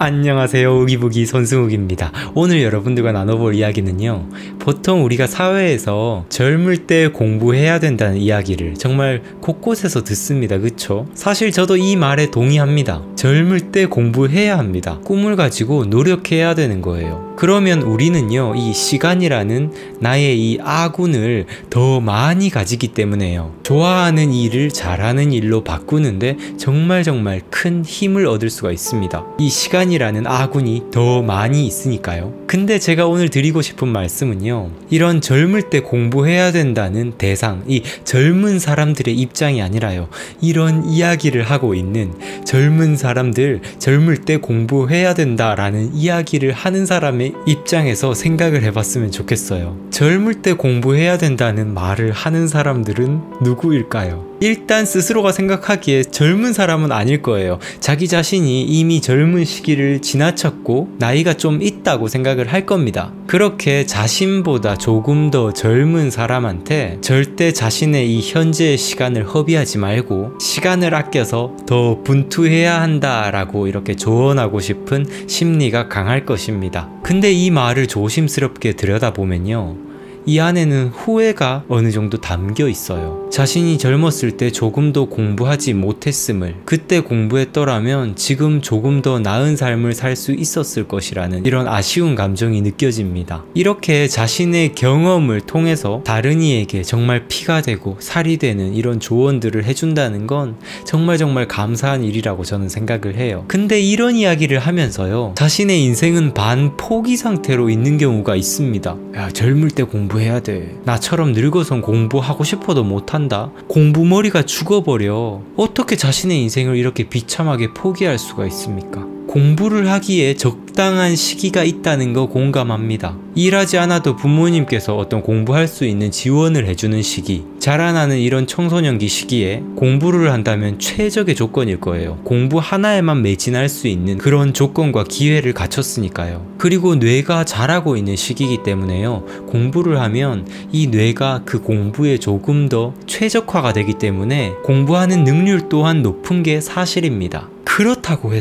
안녕하세요, 우기부기 손승욱입니다. 오늘 여러분들과 나눠볼 이야기는요, 보통 우리가 사회에서 젊을 때 공부해야 된다는 이야기를 정말 곳곳에서 듣습니다. 그쵸? 사실 저도 이 말에 동의합니다. 젊을 때 공부해야 합니다. 꿈을 가지고 노력해야 되는 거예요. 그러면 우리는요, 이 시간이라는 나의 이 아군을 더 많이 가지기 때문에요, 좋아하는 일을 잘하는 일로 바꾸는데 정말 큰 힘을 얻을 수가 있습니다. 이 시간이라는 아군이 더 많이 있으니까요. 근데 제가 오늘 드리고 싶은 말씀은요, 이런 젊을 때 공부해야 된다는 대상, 이 젊은 사람들의 입장이 아니라요, 이런 이야기를 하고 있는 젊은 사람들, 젊을 때 공부해야 된다라는 이야기를 하는 사람의 입장에서 생각을 해봤으면 좋겠어요. 젊을 때 공부해야 된다는 말을 하는 사람들은 누구일까요? 일단 스스로가 생각하기에 젊은 사람은 아닐 거예요. 자기 자신이 이미 젊은 시기를 지나쳤고 나이가 좀 있다고 생각을 할 겁니다. 그렇게 자신보다 조금 더 젊은 사람한테 절대 자신의 이 현재의 시간을 허비하지 말고 시간을 아껴서 더 분투해야 한다라고 이렇게 조언하고 싶은 심리가 강할 것입니다. 근데 이 말을 조심스럽게 들여다보면요, 이 안에는 후회가 어느 정도 담겨 있어요. 자신이 젊었을 때 조금 더 공부하지 못했음을, 그때 공부했더라면 지금 조금 더 나은 삶을 살 수 있었을 것이라는 이런 아쉬운 감정이 느껴집니다. 이렇게 자신의 경험을 통해서 다른 이에게 정말 피가 되고 살이 되는 이런 조언들을 해준다는 건 정말 감사한 일이라고 저는 생각을 해요. 근데 이런 이야기를 하면서요, 자신의 인생은 반포기 상태로 있는 경우가 있습니다. 야, 젊을 때 공부해야 돼. 나처럼 늙어선 공부하고 싶어도 못한다. 공부머리가 죽어버려. 어떻게 자신의 인생을 이렇게 비참하게 포기할 수가 있습니까? 공부를 하기에 적당한 시기가 있다는 거 공감합니다. 일하지 않아도 부모님께서 어떤 공부할 수 있는 지원을 해주는 시기, 자라나는 이런 청소년기 시기에 공부를 한다면 최적의 조건일 거예요. 공부 하나에만 매진할 수 있는 그런 조건과 기회를 갖췄으니까요. 그리고 뇌가 자라고 있는 시기이기 때문에요, 공부를 하면 이 뇌가 그 공부에 조금 더 최적화가 되기 때문에 공부하는 능률 또한 높은 게 사실입니다. 그렇다고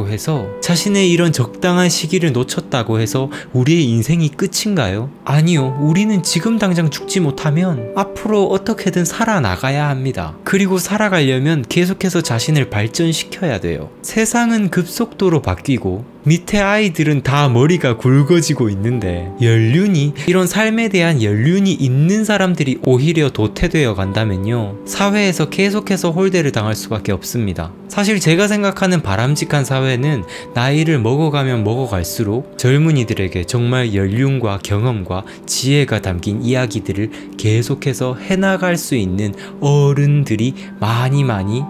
해서 자신의 이런 적당한 시기를 놓쳤다고 해서 우리의 인생이 끝인가요? 아니요. 우리는 지금 당장 죽지 못하면 앞으로 어떻게든 살아나가야 합니다. 그리고 살아가려면 계속해서 자신을 발전시켜야 돼요. 세상은 급속도로 바뀌고 밑에 아이들은 다 머리가 굵어지고 있는데, 이런 삶에 대한 연륜이 있는 사람들이 오히려 도태되어 간다면요, 사회에서 계속해서 홀대를 당할 수밖에 없습니다. 사실 제가 생각하는 바람직한 사회는 나이를 먹어가면 먹어갈수록 젊은이들에게 정말 연륜과 경험과 지혜가 담긴 이야기들을 계속해서 해나갈 수 있는 어른들이 많이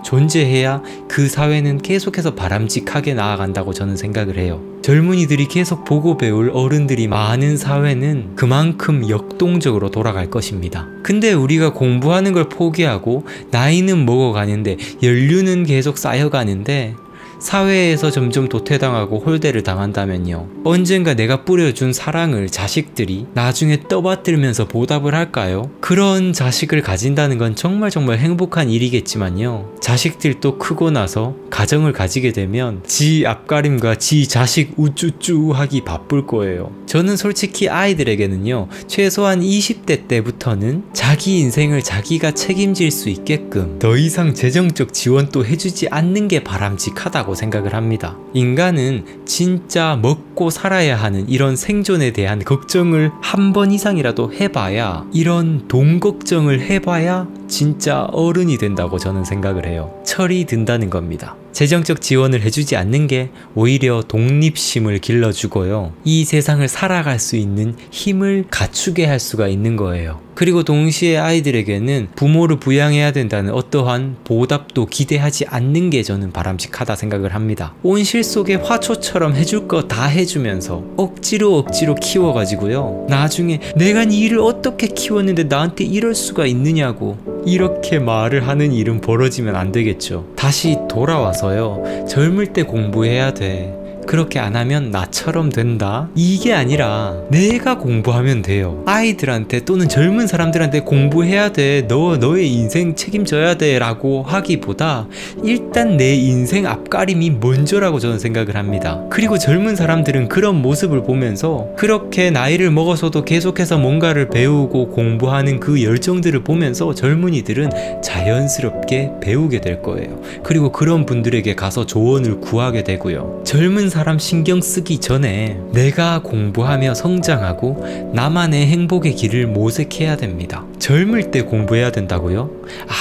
존재해야 그 사회는 계속해서 바람직하게 나아간다고 저는 생각을 해요. 젊은이들이 계속 보고 배울 어른들이 많은 사회는 그만큼 역동적으로 돌아갈 것입니다. 근데 우리가 공부하는 걸 포기하고 나이는 먹어가는데 연륜은 계속 쌓여가는데 사회에서 점점 도태당하고 홀대를 당한다면요, 언젠가 내가 뿌려준 사랑을 자식들이 나중에 떠받들면서 보답을 할까요? 그런 자식을 가진다는 건 정말 행복한 일이겠지만요, 자식들도 크고 나서 가정을 가지게 되면 지 앞가림과 지 자식 우쭈쭈 하기 바쁠 거예요. 저는 솔직히 아이들에게는요, 최소한 20대 때부터는 자기 인생을 자기가 책임질 수 있게끔 더 이상 재정적 지원도 해주지 않는 게 바람직하다고 생각을 합니다. 인간은 진짜 먹고 살아야 하는 이런 생존에 대한 걱정을 한 번 이상이라도 해봐야, 이런 돈 걱정을 해봐야 진짜 어른이 된다고 저는 생각을 해요. 철이 든다는 겁니다. 재정적 지원을 해주지 않는 게 오히려 독립심을 길러주고요, 이 세상을 살아갈 수 있는 힘을 갖추게 할 수가 있는 거예요. 그리고 동시에 아이들에게는 부모를 부양해야 된다는 어떠한 보답도 기대하지 않는 게 저는 바람직하다 생각을 합니다. 온실 속의 화초처럼 해줄 거 다 해주면서 억지로 키워가지고요, 나중에 내가 네 일을 어떻게 키웠는데 나한테 이럴 수가 있느냐고 이렇게 말을 하는 일은 벌어지면 안 되겠죠. 다시 돌아와서요, 젊을 때 공부해야 돼. 그렇게 안 하면 나처럼 된다. 이게 아니라 내가 공부하면 돼요. 아이들한테 또는 젊은 사람들한테 공부해야 돼. 너의 인생 책임져야 돼. 라고 하기보다 일단 내 인생 앞가림이 먼저라고 저는 생각을 합니다. 그리고 젊은 사람들은 그런 모습을 보면서 그렇게 나이를 먹어서도 계속해서 뭔가를 배우고 공부하는 그 열정들을 보면서 젊은이들은 자연스럽게 배우게 될 거예요. 그리고 그런 분들에게 가서 조언을 구하게 되고요. 젊은 사람 신경 쓰기 전에 내가 공부하며 성장하고 나만의 행복의 길을 모색해야 됩니다. 젊을 때 공부해야 된다고요?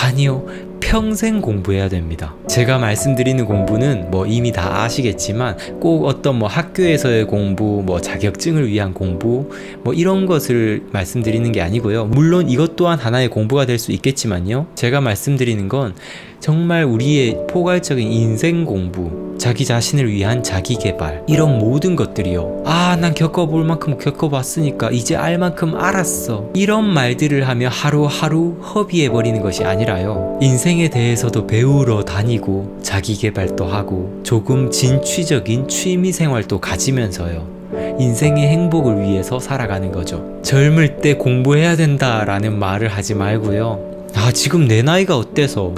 아니요. 평생 공부해야 됩니다. 제가 말씀드리는 공부는 뭐 이미 다 아시겠지만 꼭 어떤 뭐 학교에서의 공부, 뭐 자격증을 위한 공부, 뭐 이런 것을 말씀드리는 게 아니고요. 물론 이것 또한 하나의 공부가 될 수 있겠지만요. 제가 말씀드리는 건 정말 우리의 포괄적인 인생 공부, 자기 자신을 위한 자기 개발, 이런 모든 것들이요. 난 겪어볼 만큼 겪어봤으니까 이제 알 만큼 알았어. 이런 말들을 하며 하루하루 허비해버리는 것이 아니라요. 인생에 대해서도 배우러 다니고 자기 개발도 하고 조금 진취적인 취미 생활도 가지면서요. 인생의 행복을 위해서 살아가는 거죠. 젊을 때 공부해야 된다라는 말을 하지 말고요. 지금 내 나이가 어때서?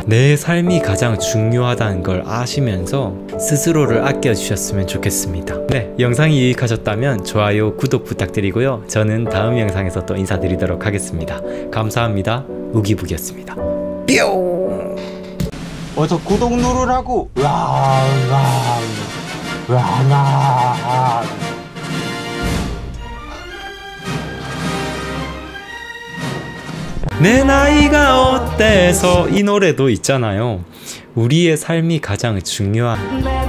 내 삶이 가장 중요하다는 걸 아시면서 스스로를 아껴주셨으면 좋겠습니다. 네, 영상이 유익하셨다면 좋아요, 구독 부탁드리고요. 저는 다음 영상에서 또 인사드리도록 하겠습니다. 감사합니다. 우기북이었습니다. 뿅! 어서 구독 누르라고. 내 나이가 어때서 이 노래도 있잖아요. 우리의 삶이 가장 중요한